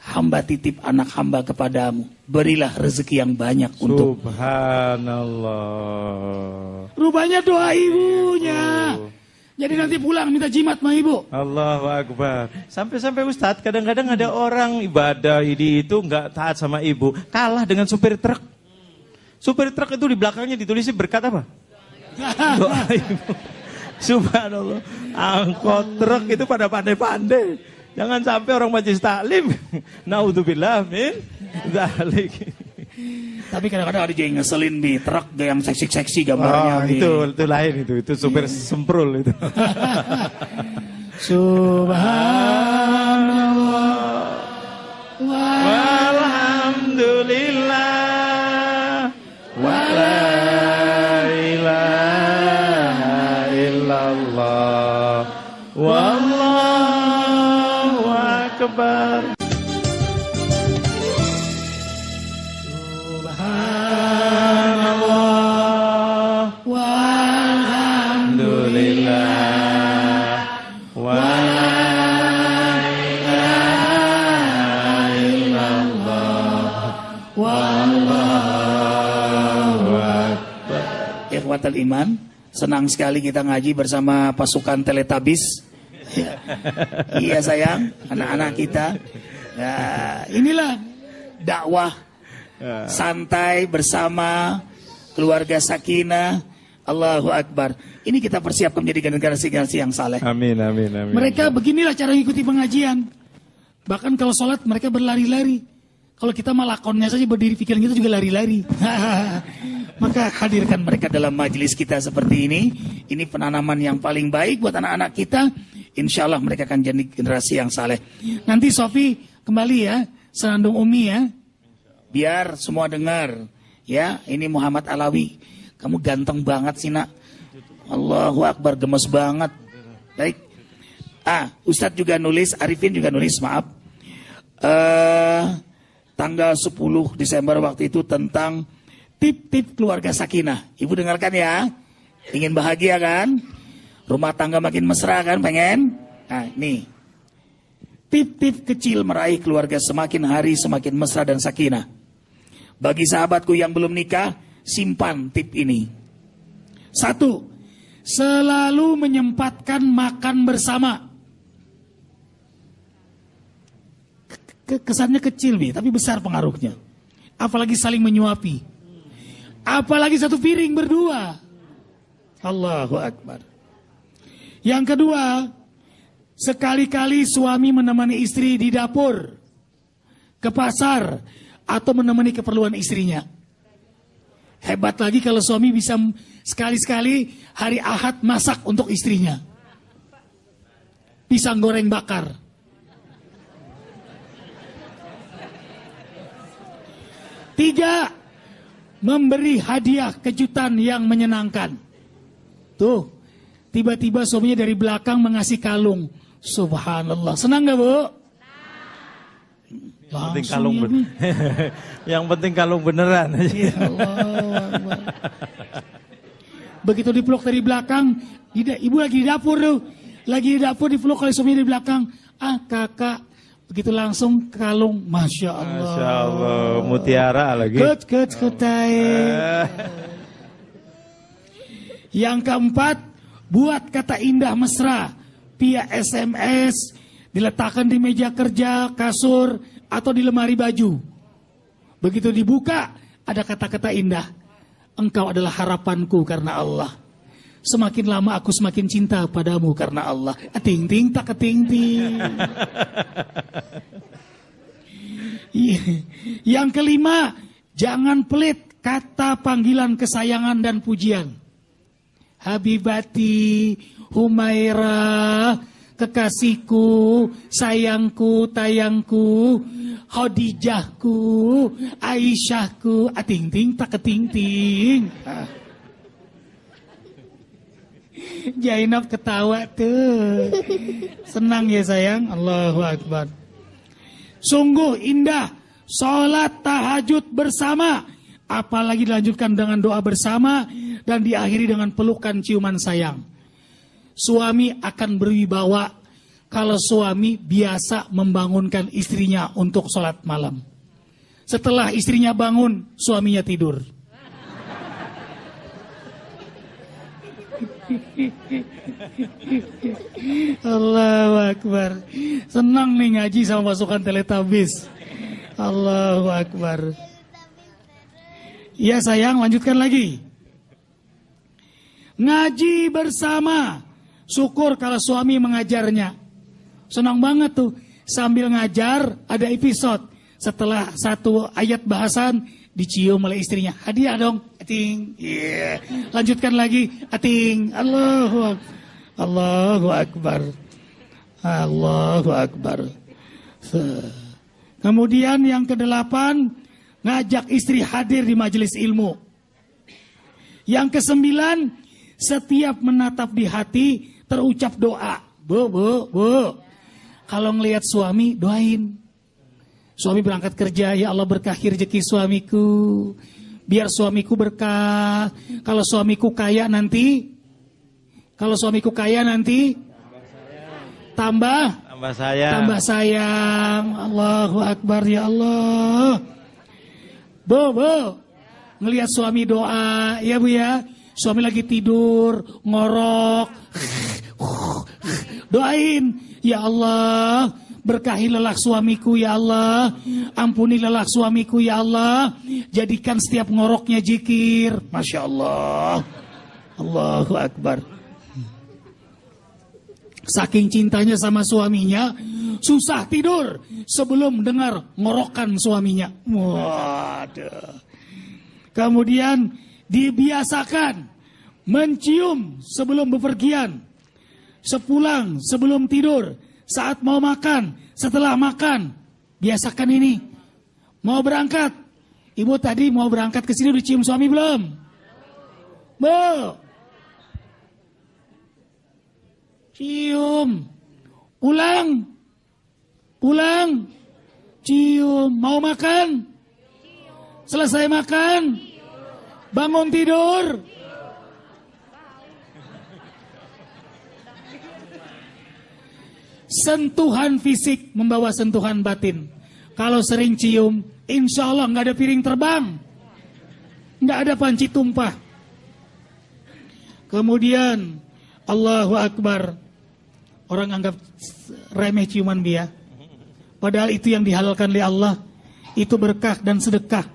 hamba titip anak hamba kepadamu. Berilah rezeki yang banyak untuk. Subhanallah. Rupanya doa ibunya. Jadi nanti pulang minta jimat sama ibu. Allahu Akbar. Sampai-sampai Ustadz, kadang-kadang ada orang ibadah ini itu nggak taat sama ibu. Kalah dengan supir truk. Supir truk itu di belakangnya ditulis berkat apa? Doa ibu. Subhanallah. Angkot truk itu pada pandai-pandai. Jangan sampai orang majelis taklim. Naudzubillah min dzalik. Tapi kadang-kadang ada yang ngeselin di truk yang seksi-seksi gambarnya. Oh, itu lain itu supir semprul itu. Subhanallah. Walhamdulillah. Wala ilaha illallah. Wallahu akbar. Wallahu akbar. Ikhwatal iman, senang sekali kita ngaji bersama pasukan Teletubbies. Ya. Iya sayang, anak-anak kita. Ya, inilah dakwah santai bersama keluarga Sakinah. Allahu Akbar. Ini kita persiapkan menjadi generasi-generasi yang saleh. Amin, amin, amin. Mereka beginilah cara mengikuti pengajian. Bahkan kalau sholat mereka berlari-lari. Kalau kita malah lakonnya saja berdiri, pikiran kita juga lari-lari. Maka hadirkan mereka dalam majelis kita seperti ini. Ini penanaman yang paling baik buat anak-anak kita. Insya Allah mereka akan jadi generasi yang saleh. Nanti Sofi kembali ya, senandung Umi ya. Biar semua dengar. Ya, ini Muhammad Alawi. Kamu ganteng banget sih nak. Allahu Akbar, gemes banget. Baik. Ustadz juga nulis, Arifin juga nulis, maaf. Tanggal 10 Desember waktu itu tentang tip-tip keluarga Sakinah. Ibu dengarkan ya. Ingin bahagia kan? Rumah tangga makin mesra kan, pengen? Nah, nih. Tip-tip kecil meraih keluarga semakin hari semakin mesra dan sakinah. Bagi sahabatku yang belum nikah, simpan tip ini. 1. Selalu menyempatkan makan bersama. Kesannya kecil nih, tapi besar pengaruhnya. Apalagi saling menyuapi. Apalagi satu piring berdua. Allahu Akbar. Yang kedua, sekali-kali suami menemani istri di dapur, ke pasar, atau menemani keperluan istrinya. Hebat lagi kalau suami bisa sekali-sekali hari Ahad masak untuk istrinya. Pisang goreng bakar. 3. Memberi hadiah kejutan yang menyenangkan. Tuh, tiba-tiba suaminya dari belakang mengasih kalung. Subhanallah. Senang gak, Bu? Yang penting kalung yang penting kalung beneran. Ya Allah. Begitu dipeluk dari belakang, ibu lagi di dapur tuh. Lagi di dapur dipeluk oleh suaminya dari belakang. Kakak. Begitu langsung kalung, Masya Allah. Masya Allah, mutiara lagi. Yang keempat, buat kata indah mesra via SMS, diletakkan di meja kerja, kasur, atau di lemari baju. Begitu dibuka, ada kata-kata indah. Engkau adalah harapanku karena Allah. Semakin lama aku semakin cinta padamu karena Allah. Ting-ting tak keting-ting. Yang kelima, jangan pelit kata panggilan kesayangan dan pujian. Habibati, Humaira, kekasihku, sayangku, tayangku, Khadijahku, Aisyahku, ting-ting tak keting-ting. Jainab ketawa tuh. Senang ya sayang. Allahu Akbar. Sungguh indah sholat tahajud bersama. Apalagi dilanjutkan dengan doa bersama dan diakhiri dengan pelukan ciuman sayang. Suami akan berwibawa kalau suami biasa membangunkan istrinya untuk sholat malam. Setelah istrinya bangun, suaminya tidur. Allahu Akbar. Senang nih ngaji sama pasukan Teletubbies. Allahu Akbar. Ya sayang, lanjutkan lagi. Ngaji bersama. Syukur kalau suami mengajarnya. Senang banget tuh. Sambil ngajar ada episode. Setelah satu ayat bahasan dicium oleh istrinya. Hadiah dong. Ating. Yeah. Lanjutkan lagi. Ating. Allahu Akbar. Allahu Akbar. Allahu Akbar. Kemudian yang ke-8, ngajak istri hadir di majelis ilmu. Yang ke-9, setiap menatap di hati terucap doa. Bu. Kalau ngelihat suami, doain. Suami berangkat kerja, ya Allah berkahi rezeki suamiku. Biar suamiku berkah. Kalau suamiku kaya nanti tambah sayang. Allahu Akbar ya Allah. Bu, ngelihat suami doa, ya Bu ya. Suami lagi tidur, ngorok. Doain, ya Allah, berkahi lelak suamiku ya Allah. Ampuni lelak suamiku ya Allah. Jadikan setiap ngoroknya zikir. Masya Allah. Allahu Akbar. Saking cintanya sama suaminya, susah tidur sebelum dengar ngorokan suaminya. Waduh. Kemudian dibiasakan mencium sebelum bepergian, sepulang, sebelum tidur, saat mau makan, setelah makan. Biasakan ini. Mau berangkat. Ibu tadi mau berangkat ke sini udah cium suami belum? Bu. Cium. Pulang. Cium. Mau makan? Selesai makan? Bangun tidur? Sentuhan fisik membawa sentuhan batin. Kalau sering cium, insya Allah nggak ada piring terbang. Nggak ada panci tumpah. Kemudian, Allahu Akbar. Orang anggap remeh ciuman dia. Padahal itu yang dihalalkan oleh Allah. Itu berkah dan sedekah.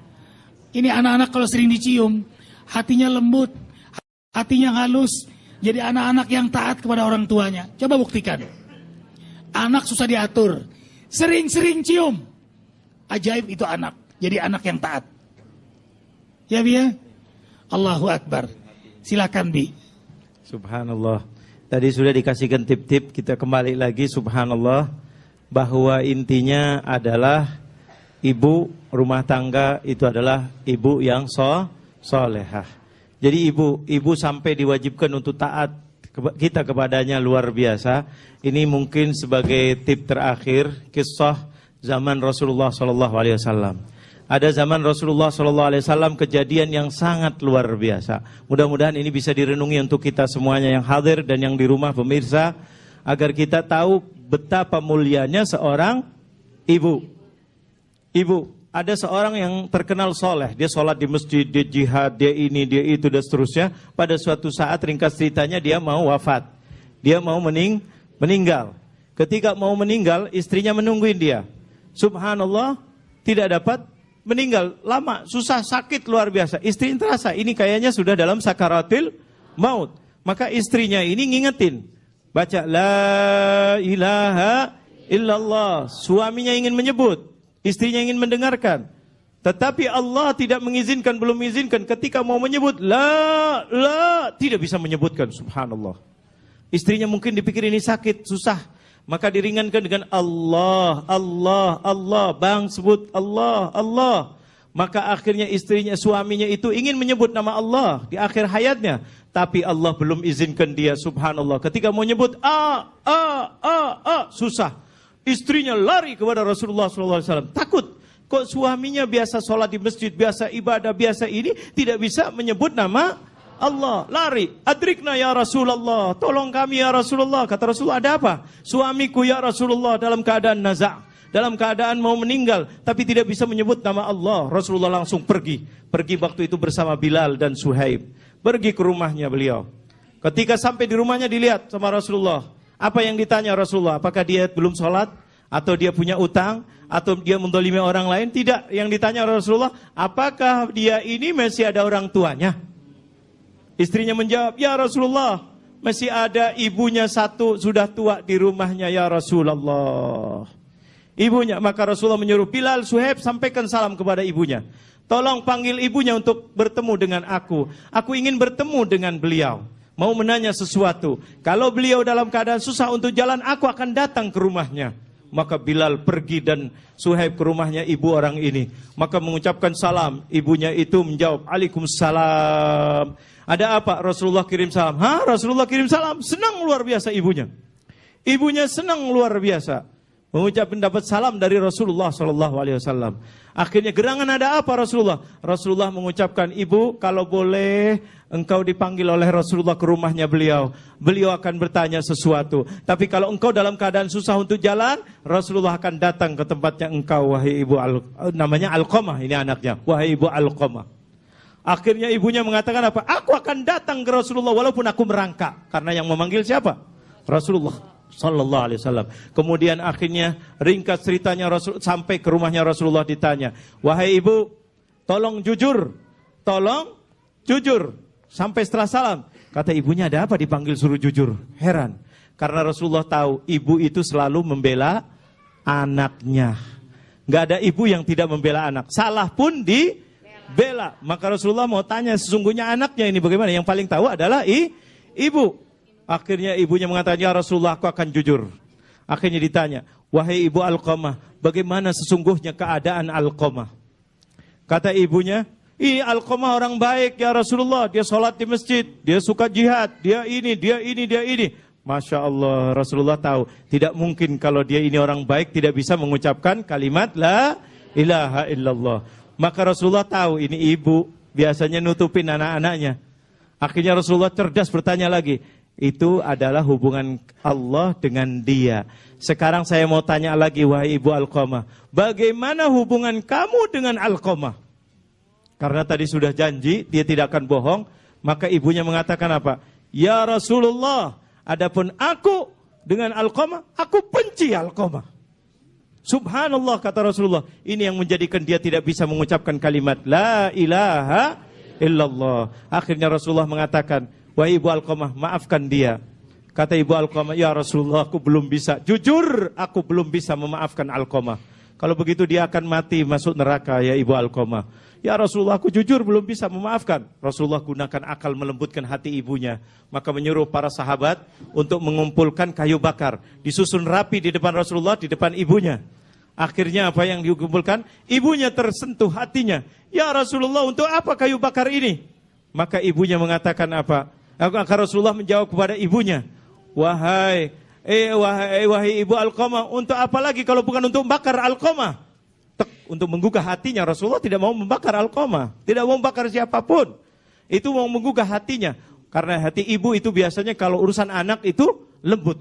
Ini anak-anak kalau sering dicium, hatinya lembut, hatinya halus. Jadi anak-anak yang taat kepada orang tuanya. Coba buktikan. Anak susah diatur. Sering-sering cium. Ajaib itu anak. Jadi anak yang taat. Ya Bi ya? Allahu Akbar. Silakan Bi. Subhanallah. Tadi sudah dikasihkan tip-tip, kita kembali lagi subhanallah. Bahwa intinya adalah ibu rumah tangga itu adalah ibu yang solehah. Jadi ibu sampai diwajibkan untuk taat kita kepadanya luar biasa. Ini mungkin sebagai tip terakhir kisah zaman Rasulullah SAW. Ada zaman Rasulullah SAW kejadian yang sangat luar biasa. Mudah-mudahan ini bisa direnungi untuk kita semuanya yang hadir dan yang di rumah pemirsa, agar kita tahu betapa mulianya seorang ibu. Ibu, ada seorang yang terkenal soleh. Dia sholat di masjid, dia jihad, dia ini, dia itu, dan seterusnya. Pada suatu saat, ringkas ceritanya, dia mau wafat. Dia mau meninggal. Ketika mau meninggal, istrinya menungguin dia. Subhanallah, tidak dapat meninggal. Lama, susah, sakit luar biasa. Istrinya terasa, ini kayaknya sudah dalam sakaratil maut. Maka istrinya ini ngingetin. Baca, la ilaha illallah. Suaminya ingin menyebut. Istrinya ingin mendengarkan. Tetapi Allah tidak mengizinkan, belum mengizinkan. Ketika mau menyebut, la, tidak bisa menyebutkan. Subhanallah. Istrinya mungkin dipikir ini sakit, susah. Maka diringankan dengan Allah, Allah, Allah. Bang sebut Allah, Allah. Maka akhirnya suaminya itu ingin menyebut nama Allah di akhir hayatnya. Tapi Allah belum izinkan dia, subhanallah. Ketika mau nyebut, susah. Istrinya lari kepada Rasulullah SAW. Takut. Kok suaminya biasa sholat di masjid, biasa ibadah, biasa ini, tidak bisa menyebut nama Allah. Lari. Adrikna ya Rasulullah. Tolong kami ya Rasulullah. Kata Rasulullah, ada apa? Suamiku ya Rasulullah dalam keadaan naza'. Dalam keadaan mau meninggal. Tapi tidak bisa menyebut nama Allah. Rasulullah langsung pergi. Pergi waktu itu bersama Bilal dan Suhaib. Pergi ke rumahnya beliau. Ketika sampai di rumahnya dilihat sama Rasulullah. Apa yang ditanya Rasulullah? Apakah dia belum sholat? Atau dia punya utang? Atau dia mendolimi orang lain? Tidak. Yang ditanya Rasulullah, apakah dia ini masih ada orang tuanya? Istrinya menjawab, ya Rasulullah, masih ada ibunya satu, sudah tua di rumahnya ya Rasulullah. Ibunya, maka Rasulullah menyuruh Bilal, Suhaib, sampaikan salam kepada ibunya. Tolong panggil ibunya untuk bertemu dengan aku. Aku ingin bertemu dengan beliau. Mau menanya sesuatu. Kalau beliau dalam keadaan susah untuk jalan, aku akan datang ke rumahnya. Maka Bilal pergi dan Suhaib ke rumahnya ibu orang ini. Maka mengucapkan salam. Ibunya itu menjawab, Waalaikumsalam. Ada apa? Rasulullah kirim salam. Rasulullah kirim salam. Senang luar biasa ibunya. Ibunya senang luar biasa. mendapat salam dari Rasulullah sallallahu alaihi wasallam. Akhirnya gerangan ada apa Rasulullah? Rasulullah mengucapkan, "Ibu, kalau boleh engkau dipanggil oleh Rasulullah ke rumahnya beliau. Beliau akan bertanya sesuatu. Tapi kalau engkau dalam keadaan susah untuk jalan, Rasulullah akan datang ke tempatnya engkau, wahai ibu namanya Alqamah, ini anaknya, wahai ibu Alqamah." Akhirnya ibunya mengatakan apa? "Aku akan datang ke Rasulullah walaupun aku merangkak." Karena yang memanggil siapa? Rasulullah sallallahu alaihi wasallam. Kemudian akhirnya ringkas ceritanya sampai ke rumahnya Rasulullah ditanya, "Wahai ibu, tolong jujur. Tolong jujur." Sampai setelah salam, kata ibunya, "Ada apa dipanggil suruh jujur?" Heran. Karena Rasulullah tahu ibu itu selalu membela anaknya. Gak ada ibu yang tidak membela anak. Salah pun dibela. Maka Rasulullah mau tanya sesungguhnya anaknya ini bagaimana. Yang paling tahu adalah ibu. Akhirnya ibunya mengatakan, "Ya Rasulullah, aku akan jujur." Akhirnya ditanya, "Wahai ibu Alqamah, bagaimana sesungguhnya keadaan Alqamah?" Kata ibunya, "Ini Alqamah orang baik ya Rasulullah. Dia sholat di masjid, dia suka jihad, dia ini, dia ini, dia ini." Masya Allah, Rasulullah tahu tidak mungkin kalau dia ini orang baik tidak bisa mengucapkan kalimat la ilaha illallah. Maka Rasulullah tahu ini ibu biasanya nutupin anak-anaknya. Akhirnya Rasulullah cerdas bertanya lagi, "Itu adalah hubungan Allah dengan dia. Sekarang saya mau tanya lagi, wahai ibu Alqamah, bagaimana hubungan kamu dengan Alqamah?" Karena tadi sudah janji dia tidak akan bohong, maka ibunya mengatakan apa? "Ya Rasulullah, adapun aku dengan Alqamah, aku benci Alqamah." Subhanallah, kata Rasulullah, ini yang menjadikan dia tidak bisa mengucapkan kalimat la ilaha illallah. Akhirnya Rasulullah mengatakan, "Wahai ibu Alqamah, maafkan dia." Kata ibu Alqamah, "Ya Rasulullah, aku belum bisa. Jujur, aku belum bisa memaafkan Alqamah. Kalau begitu dia akan mati masuk neraka ya ibu Alqamah." "Ya Rasulullah, aku jujur belum bisa memaafkan." Rasulullah gunakan akal melembutkan hati ibunya. Maka menyuruh para sahabat untuk mengumpulkan kayu bakar. Disusun rapi di depan Rasulullah, di depan ibunya. Akhirnya apa yang dikumpulkan? Ibunya tersentuh hatinya. "Ya Rasulullah, untuk apa kayu bakar ini?" Maka ibunya mengatakan apa? Maka Rasulullah menjawab kepada ibunya, Wahai ibu Alqamah, untuk apa lagi kalau bukan untuk membakar Alqamah?" Untuk menggugah hatinya. Rasulullah tidak mau membakar Alqamah, tidak mau membakar siapapun. Itu mau menggugah hatinya. Karena hati ibu itu biasanya kalau urusan anak itu lembut,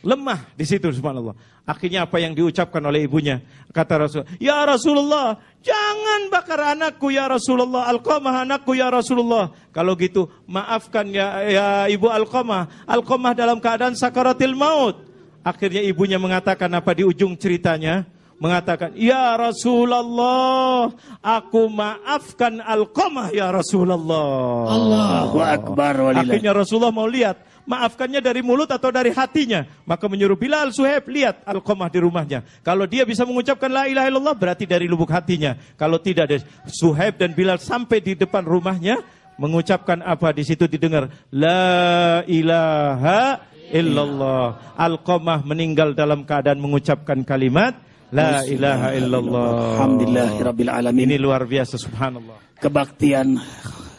lemah di situ, subhanallah. Akhirnya apa yang diucapkan oleh ibunya? Kata Rasul, "Ya Rasulullah, jangan bakar anakku ya Rasulullah, Alqamah anakku ya Rasulullah. Kalau gitu maafkan ya ibu Alqamah. Alqamah dalam keadaan sakaratil maut." Akhirnya ibunya mengatakan apa di ujung ceritanya? Mengatakan, "Ya Rasulullah, aku maafkan Alqamah ya Rasulullah." Allahu Akbar walillah. Akhirnya Rasulullah mau lihat, maafkannya dari mulut atau dari hatinya. Maka menyuruh Bilal, Suhaib, lihat Alqamah di rumahnya. Kalau dia bisa mengucapkan la ilaha illallah, berarti dari lubuk hatinya. Kalau tidak, Suhaib dan Bilal sampai di depan rumahnya, mengucapkan apa? Di situ didengar, la ilaha illallah. Alqamah meninggal dalam keadaan mengucapkan kalimat la ilaha illallah. Alhamdulillahirabbil alamin. Ini luar biasa, subhanallah. Kebaktian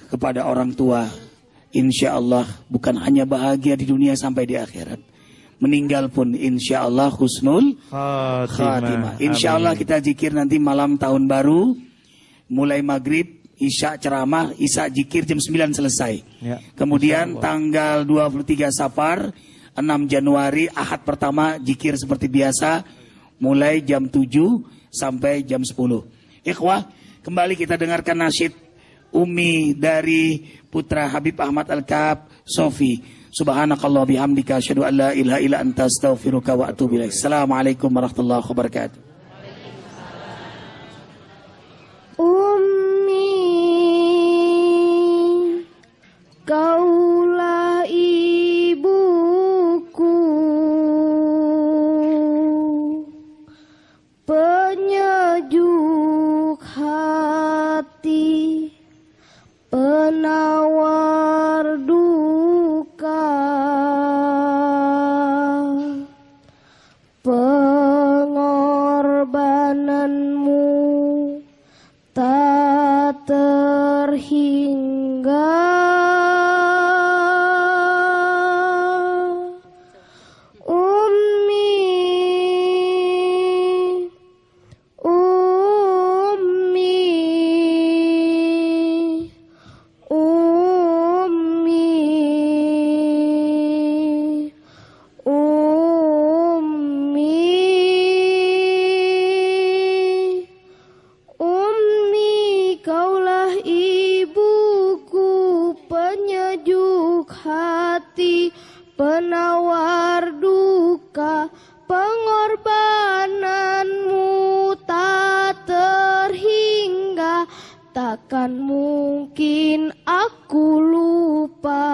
kepada orang tua, insya Allah bukan hanya bahagia di dunia sampai di akhirat. Meninggal pun insya Allah husnul khatimah. Insya Allah kita zikir nanti malam tahun baru, mulai maghrib, isya ceramah, isya zikir jam 9 selesai. Ya, kemudian tanggal 23 Safar, 6 Januari, Ahad pertama, zikir seperti biasa, mulai jam 7 sampai jam 10. Ikhwah, kembali kita dengarkan nasyid Umi dari putra Habib Ahmad Al-Kab Sofi. Subhanakallah bihamdika asyhadu an la ilaha illa anta astaghfiruka wa atubu ilaik. Assalamualaikum warahmatullahi wabarakatuh. Ummi, kaulah ibuku, penyejuk hati, penawar duka, pengorbananmu tak terhingga. Ummi, takkan mungkin aku lupa.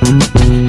Thank you.